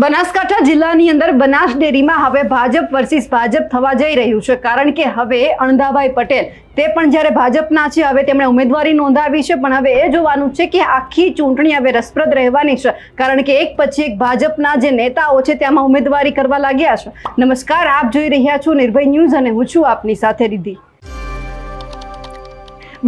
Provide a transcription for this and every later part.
બનાસકાંઠા જિલ્લાની અંદર બનાસ ડેરીમાં હવે ભાજપ વર્સિસ ભાજપ થવા જઈ રહ્યું છે, કારણ કે હવે અણધાભાઈ પટેલ તે પણ જ્યારે ભાજપના છે, હવે તેમણે ઉમેદવારી નોંધાવી છે, પણ હવે એ જોવાનું છે કે આખી ચૂંટણી હવે રસપ્રદ રહેવાની છે, કારણ કે એક પછી એક ભાજપના જે નેતાઓ છે તેમાં ઉમેદવારી કરવા લાગ્યા છે। નમસ્કાર, આપ જોઈ રહ્યા છો નિર્ભય ન્યૂઝ અને હું છું આપની સાથે રિદ્ધિ।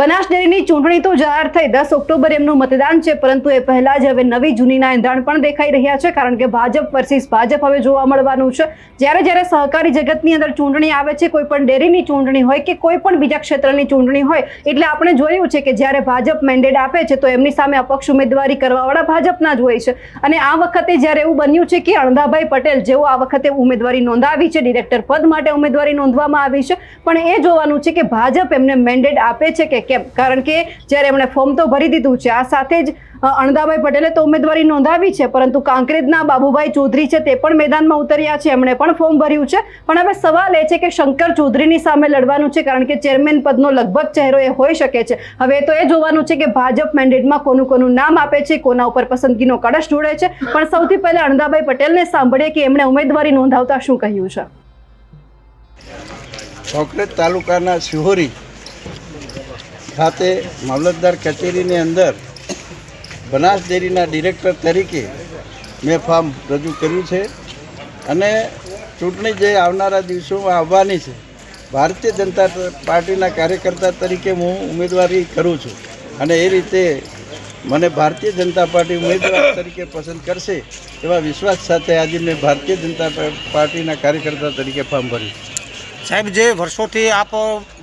બનાસ ડેરીની ચૂંટણી તો જાહેર થઈ 10 ઓક્ટોબર એમનું મતદાન છે, પરંતુ એ પહેલા જ હવે નવી જૂનીના એંધાણ પણ દેખાઈ રહ્યા છે, કારણ કે ભાજપ વર્સિસ ભાજપ હવે જોવા મળવાનું છે। જ્યારે સહકારી જગતની અંદર ચૂંટણી આવે છે, કોઈ પણ ડેરીની ચૂંટણી હોય કે કોઈ પણ બીજા ક્ષેત્રની ચૂંટણી હોય, એટલે આપણે જોયું છે કે જ્યારે ભાજપ મેન્ડેટ આપે છે તો એમની સામે અપક્ષ ઉમેદવારી કરવાવાળા ભાજપના જ હોય છે। અને આ વખતે જ્યારે એવું બન્યું છે કે અણધાભાઈ પટેલ જેઓ આ વખતે ઉમેદવારી નોંધાવી છે, ડિરેક્ટર પદ માટે ઉમેદવારી નોંધવામાં આવી છે, પણ એ જોવાનું છે કે ભાજપ એમને મેન્ડેટ આપે છે કે કેમ, કારણ કે જ્યારે એમણે ફોર્મ તો ભરી દીધું છે, આ સાથે જ અણધાભાઈ પટેલે તો ઉમેદવારી નોંધાવી છે, પરંતુ કાંકરેજના બાબુભાઈ ચૌધરી છે તે પણ મેદાનમાં ઉતર્યા છે, એમણે પણ ફોર્મ ભર્યું છે। પણ હવે સવાલ એ છે કે શંકર ચૌધરીની સામે લડવાનું છે, કારણ કે ચેરમેન પદનો લગભગ ચહેરો એ હોઈ શકે છે। હવે તો એ જોવાનું છે કે ભાજપ મેન્ડેટમાં કોનું નામ આપે છે, કોના ઉપર પસંદગીનો કળશ ઢોળે છે। પણ સૌથી પહેલા અણધાભાઈ પટેલને સાંભળીએ કે એમણે ઉમેદવારી નોંધાવતા શું કહ્યું છે। કાંકરેજ તાલુકાના શિહોરી ખાતે મામલતદાર કચેરીની અંદર બનાસ ડેરીના ડિરેક્ટર તરીકે મેં ફોર્મ રજૂ કર્યું છે અને ચૂંટણી જે આવનારા દિવસોમાં આવવાની છે, ભારતીય જનતા પાર્ટીના કાર્યકર્તા તરીકે હું ઉમેદવારી કરું છું અને એ રીતે મને ભારતીય જનતા પાર્ટી ઉમેદવાર તરીકે પસંદ કરશે એવા વિશ્વાસ સાથે આજે મેં ભારતીય જનતા પાર્ટીના કાર્યકર્તા તરીકે ફોર્મ ભર્યું। સાહેબ, જે વર્ષોથી આપ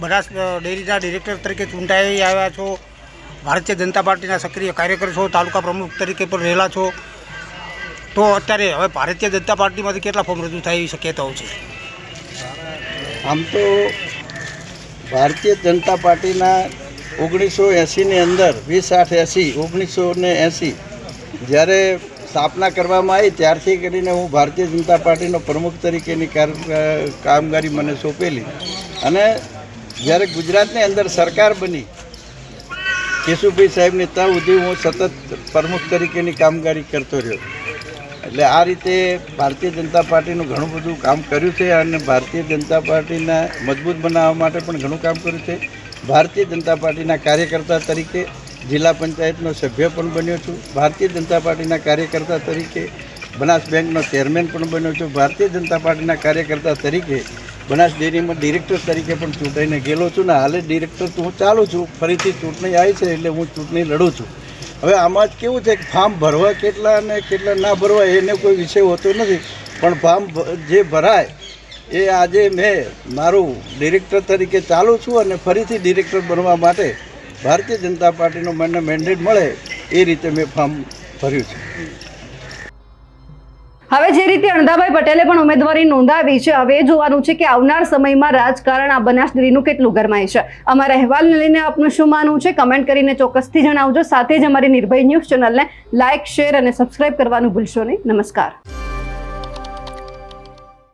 બનાસ ડેરીના ડિરેક્ટર તરીકે ચૂંટાઈ આવ્યા છો, ભારતીય જનતા પાર્ટીના સક્રિય કાર્યકર છો, તાલુકા પ્રમુખ તરીકે પણ રહેલા છો, તો અત્યારે હવે ભારતીય જનતા પાર્ટીમાંથી કેટલા ફોર્મ રજૂ થાય એવી શક્યતાઓ છે? આમ તો ભારતીય જનતા પાર્ટીના 1980ની અંદર 20/8/1980 જ્યારે સ્થાપના કરવામાં આવી ત્યારથી કરીને હું ભારતીય જનતા પાર્ટીનો પ્રમુખ તરીકેની કામગીરી મને સોંપેલી અને જ્યારે ગુજરાતની અંદર સરકાર બની કેશુભાઈ સાહેબની ત્યાં સુધી હું સતત પ્રમુખ તરીકેની કામગીરી કરતો રહ્યો। એટલે આ રીતે ભારતીય જનતા પાર્ટીનું ઘણું બધું કામ કર્યું છે અને ભારતીય જનતા પાર્ટીના મજબૂત બનાવવા માટે પણ ઘણું કામ કર્યું છે। ભારતીય જનતા પાર્ટીના કાર્યકર્તા તરીકે જિલ્લા પંચાયતનો સભ્ય પણ બન્યો છું, ભારતીય જનતા પાર્ટીના કાર્યકર્તા તરીકે બનાસ બેંકનો ચેરમેન પણ બન્યો છું, ભારતીય જનતા પાર્ટીના કાર્યકર્તા તરીકે બનાસ ડેરીમાં ડિરેક્ટર તરીકે પણ ચૂંટાઈને ગયેલો છું ને હાલે ડિરેક્ટર તો હું ચાલું છું। ફરીથી ચૂંટણી આવી છે એટલે હું ચૂંટણી લડું છું। હવે આમાં જ કેવું છે કે ફોર્મ ભરવા કેટલા અને કેટલા ના ભરવા એને કોઈ વિષય હોતો નથી, પણ ફોર્મ જે ભરાય એ આજે મેં મારું ડિરેક્ટર તરીકે ચાલું છું અને ફરીથી ડિરેક્ટર બનવા માટે ભારતીય જનતા પાર્ટીનો મને મેન્ડેટ મળે એ રીતે મેં ફોર્મ ભર્યું છે। હવે જે રીતે અણધાભાઈ પટેલે પણ ઉમેદવારી નોંધાવી છે, હવે એ જોવાનું છે કે આવનાર સમયમાં રાજકારણ આ બનાસ ડેરીનું કેટલું ગરમાય છે। અમારા અહેવાલને લઈને આપનું શું માનવું છે કમેન્ટ કરીને ચોક્કસથી જણાવજો। સાથે જ અમારી નિર્ભય ન્યૂઝ ચેનલને લાઇક, શેર અને સબસ્ક્રાઇબ કરવાનું ભૂલશો નહીં। નમસ્કાર।